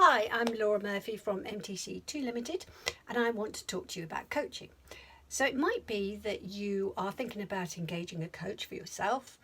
Hi, I'm Laura Murphy from MTC2 Limited, and I want to talk to you about coaching. So it might be that you are thinking about engaging a coach for yourself,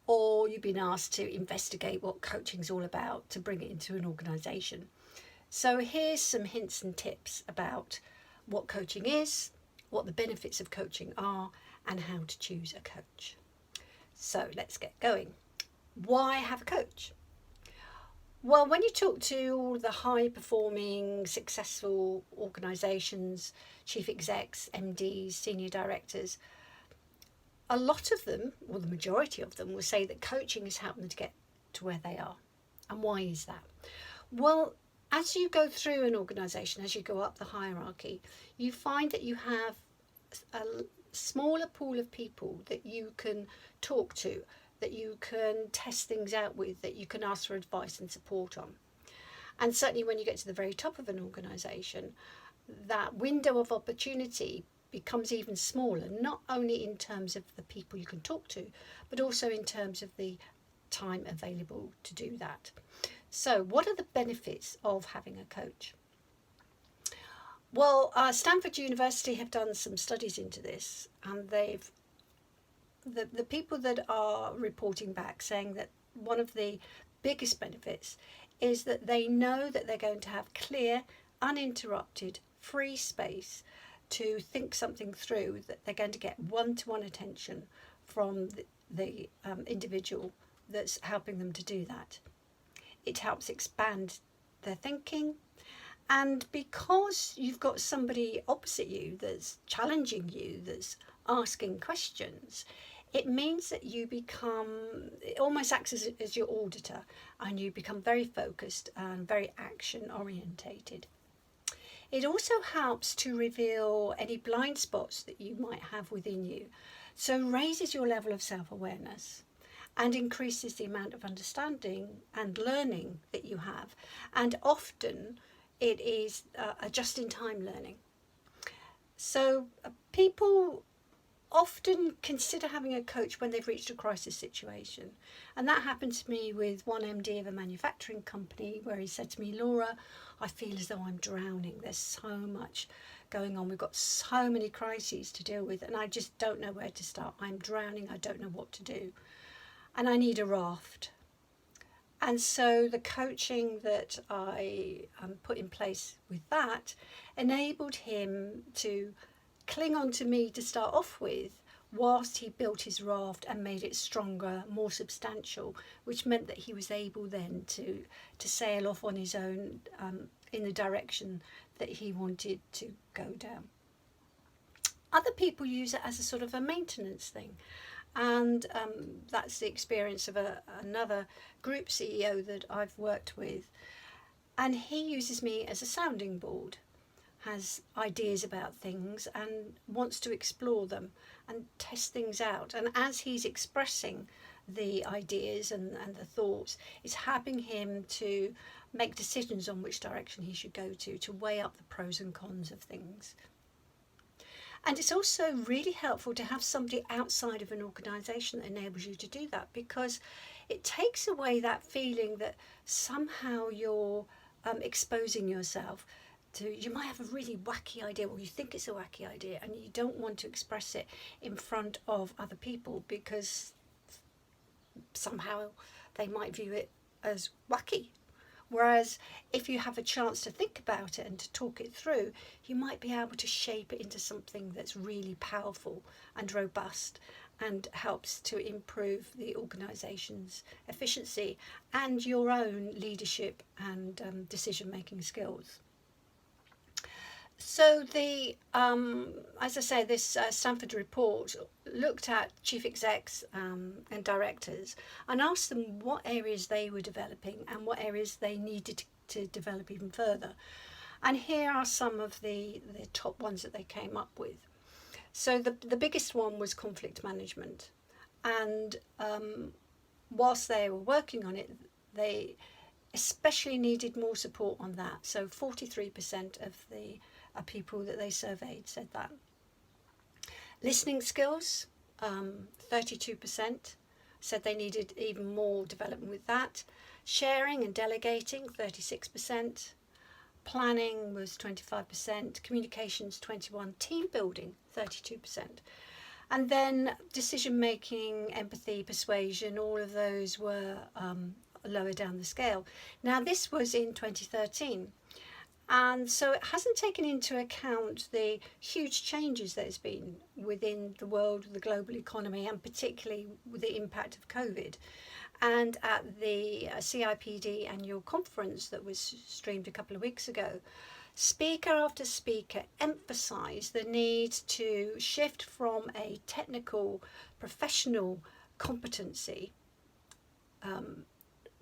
or you've been asked to investigate what coaching is all about to bring it into an organisation. So here's some hints and tips about what coaching is, what the benefits of coaching are, and how to choose a coach. So let's get going. Why have a coach? Well, when you talk to all the high performing, successful organisations, chief execs, MDs, senior directors, a lot of them, or the majority of them, will say that coaching has helped them to get to where they are. And why is that? Well, as you go through an organisation, as you go up the hierarchy, you find that you have a smaller pool of people that you can talk to, that you can test things out with, that you can ask for advice and support on. And certainly when you get to the very top of an organisation, that window of opportunity becomes even smaller, not only in terms of the people you can talk to, but also in terms of the time available to do that. So what are the benefits of having a coach? Well, Stanford University have done some studies into this, and the people that are reporting back saying that one of the biggest benefits is that they know that they're going to have clear, uninterrupted, free space to think something through, that they're going to get one-to-one attention from the individual that's helping them to do that. It helps expand their thinking, and because you've got somebody opposite you that's challenging you, that's asking questions, it means that you become, it almost acts as your auditor, and you become very focused and very action orientated. It also helps to reveal any blind spots that you might have within you, so raises your level of self-awareness and increases the amount of understanding and learning that you have. And often it is a just-in-time learning. So people often consider having a coach when they've reached a crisis situation. And that happened to me with one MD of a manufacturing company, where he said to me, Laura, I feel as though I'm drowning. There's so much going on. We've got so many crises to deal with, and I just don't know where to start. I'm drowning. I don't know what to do. And I need a raft. And so the coaching that I put in place with that enabled him to cling on to me to start off with, whilst he built his raft and made it stronger, more substantial, which meant that he was able then to sail off on his own in the direction that he wanted to go down. Other people use it as a sort of a maintenance thing. And that's the experience of another group CEO that I've worked with. And he uses me as a sounding board, has ideas about things and wants to explore them and test things out. And as he's expressing the ideas and the thoughts, it's helping him to make decisions on which direction he should go to weigh up the pros and cons of things. And it's also really helpful to have somebody outside of an organisation that enables you to do that, because it takes away that feeling that somehow you're exposing yourself to, you might have a really wacky idea, or you think it's a wacky idea, and you don't want to express it in front of other people because somehow they might view it as wacky. Whereas if you have a chance to think about it and to talk it through, you might be able to shape it into something that's really powerful and robust and helps to improve the organisation's efficiency and your own leadership and decision-making skills. So as I say, this Stanford report looked at chief execs and directors and asked them what areas they were developing and what areas they needed to develop even further. And here are some of the top ones that they came up with. So the biggest one was conflict management. And whilst they were working on it, they especially needed more support on that. So 43% of the people that they surveyed said that. Listening skills, 32% said they needed even more development with that. Sharing and delegating, 36%. planning was 25%, communications 21%, team building 32%. And then decision making, empathy, persuasion, all of those were lower down the scale. Now this was in 2013. And so it hasn't taken into account the huge changes there's been within the world, the global economy, and particularly with the impact of COVID. And at the CIPD annual conference that was streamed a couple of weeks ago, speaker after speaker emphasised the need to shift from a technical, professional competency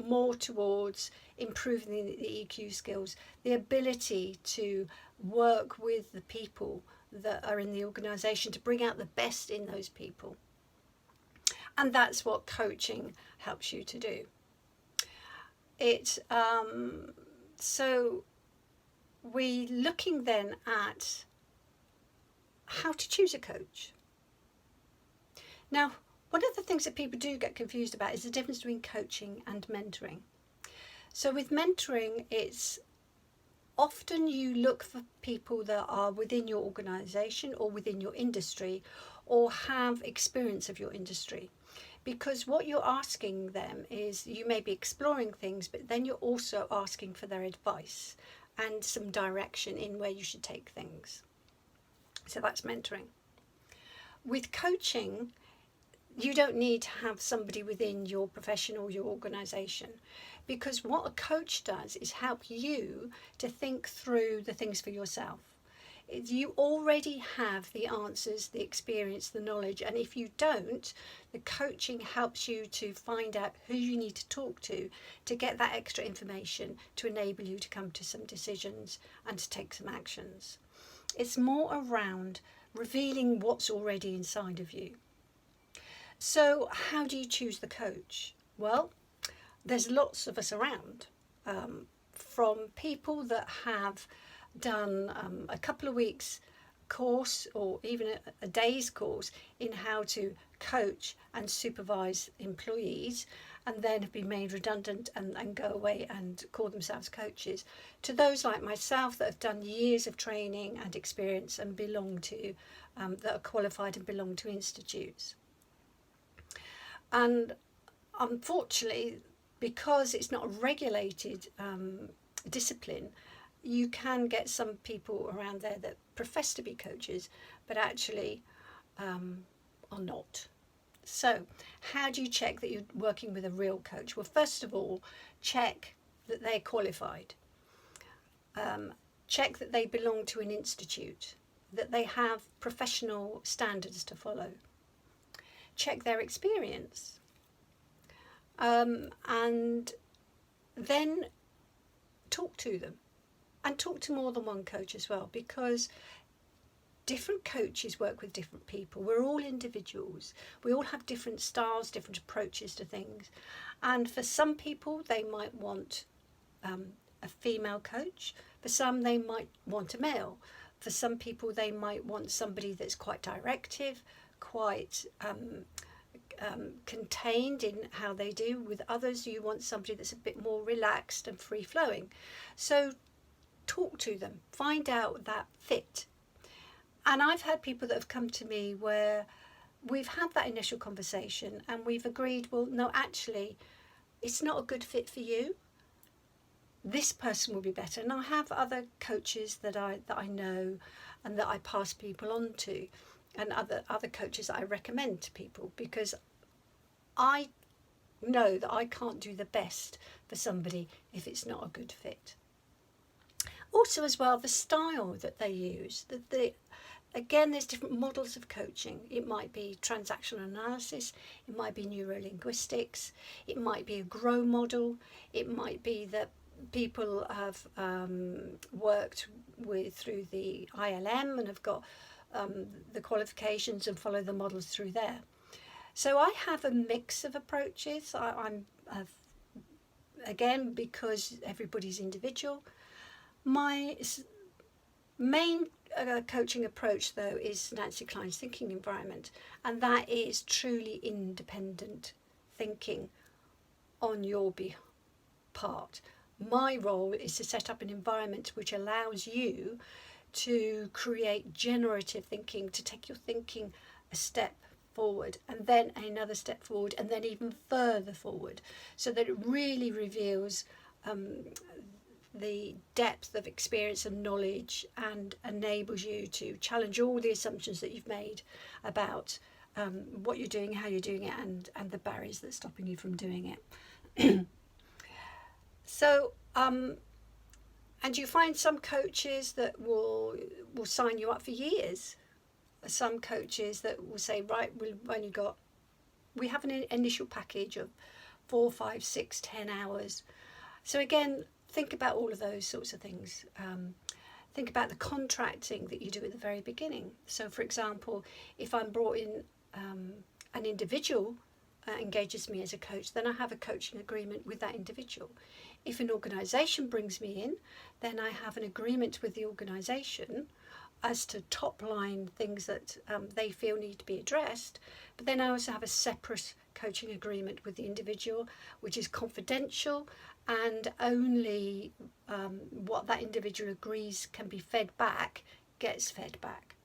more towards improving the EQ skills, the ability to work with the people that are in the organisation to bring out the best in those people. And that's what coaching helps you to do. So we're looking then at how to choose a coach. Now, one of the things that people do get confused about is the difference between coaching and mentoring. So with mentoring, it's often you look for people that are within your organisation or within your industry or have experience of your industry. Because what you're asking them is, you may be exploring things, but then you're also asking for their advice and some direction in where you should take things. So that's mentoring. With coaching, you don't need to have somebody within your profession or your organisation, because what a coach does is help you to think through the things for yourself. You already have the answers, the experience, the knowledge, and if you don't, the coaching helps you to find out who you need to talk to get that extra information to enable you to come to some decisions and to take some actions. It's more around revealing what's already inside of you. So how do you choose the coach? Well, there's lots of us around, from people that have done a couple of weeks course or even a day's course in how to coach and supervise employees and then have been made redundant and go away and call themselves coaches, to those like myself that have done years of training and experience and belong to, that are qualified and belong to institutes. And unfortunately, because it's not a regulated discipline, you can get some people around there that profess to be coaches, but actually are not. So how do you check that you're working with a real coach? Well, first of all, check that they're qualified. Check that they belong to an institute, that they have professional standards to follow. Check their experience. And then talk to them. And talk to more than one coach as well, because different coaches work with different people. We're all individuals. We all have different styles, different approaches to things. And for some people, they might want a female coach. For some, they might want a male. For some people, they might want somebody that's quite directive, quite contained in how they do. With others, you want somebody that's a bit more relaxed and free-flowing. So talk to them, find out that fit. And I've had people that have come to me where we've had that initial conversation and we've agreed, well, no, actually, it's not a good fit for you. This person will be better. And I have other coaches that I know and that I pass people on to, and other coaches that I recommend to people, because I know that I can't do the best for somebody if it's not a good fit. Also as well, the style that they use. Again, there's different models of coaching. It might be transactional analysis, it might be neurolinguistics, it might be a GROW model, it might be that people have worked with through the ILM and have got the qualifications and follow the models through there. So I have a mix of approaches. Again, because everybody's individual. My main coaching approach, though, is Nancy Kline's thinking environment, and that is truly independent thinking on your part. my role is to set up an environment which allows you to create generative thinking, to take your thinking a step forward and then another step forward and then even further forward, so that it really reveals the depth of experience and knowledge and enables you to challenge all the assumptions that you've made about what you're doing, how you're doing it, and the barriers that are stopping you from doing it. So, and you find some coaches that will sign you up for years. Some coaches that will say, right, we have an initial package of 4, 5, 6, 10 hours. So again, think about all of those sorts of things. Think about the contracting that you do at the very beginning. So for example, if I'm brought in, an individual engages me as a coach, then I have a coaching agreement with that individual. If an organisation brings me in, then I have an agreement with the organisation as to top line things that they feel need to be addressed. But then I also have a separate coaching agreement with the individual, which is confidential, and only what that individual agrees can be fed back gets fed back.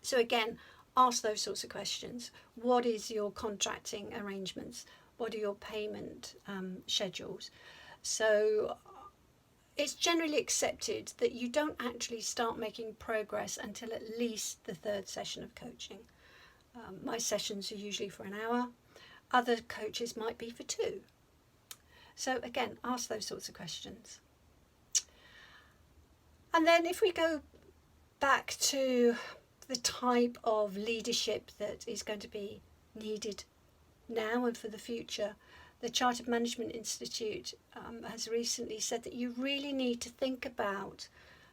So again, ask those sorts of questions. What is your contracting arrangements? What are your payment schedules? So it's generally accepted that you don't actually start making progress until at least the third session of coaching. My sessions are usually for an hour. Other coaches might be for 2. So again, ask those sorts of questions. And then if we go back to the type of leadership that is going to be needed now and for the future, the Chartered Management Institute has recently said that you really need to think about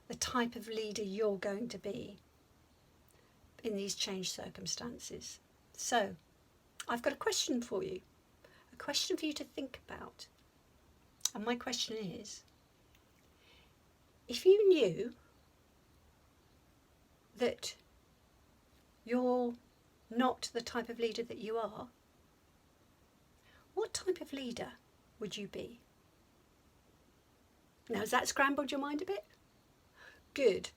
the type of leader you're going to be in these changed circumstances. So I've got a question for you to think about. And my question is, if you knew that you're not the type of leader that you are, what type of leader would you be? Now, has that scrambled your mind a bit? Good.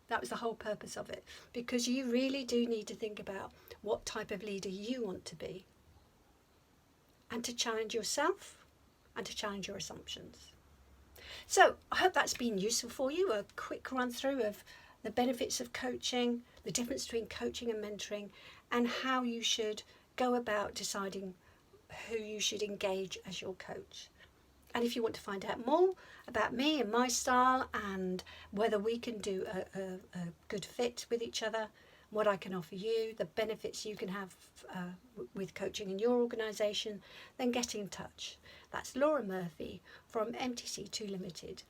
That was the whole purpose of it, because you really do need to think about what type of leader you want to be, and to challenge yourself and to challenge your assumptions. So I hope that's been useful for you, a quick run through of the benefits of coaching, the difference between coaching and mentoring, and how you should go about deciding who you should engage as your coach. And if you want to find out more about me and my style and whether we can do a good fit with each other, what I can offer you, the benefits you can have with coaching in your organisation, then get in touch. That's Laura Murphy from MTC2 Limited,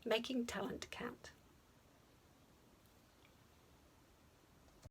Making Talent Count.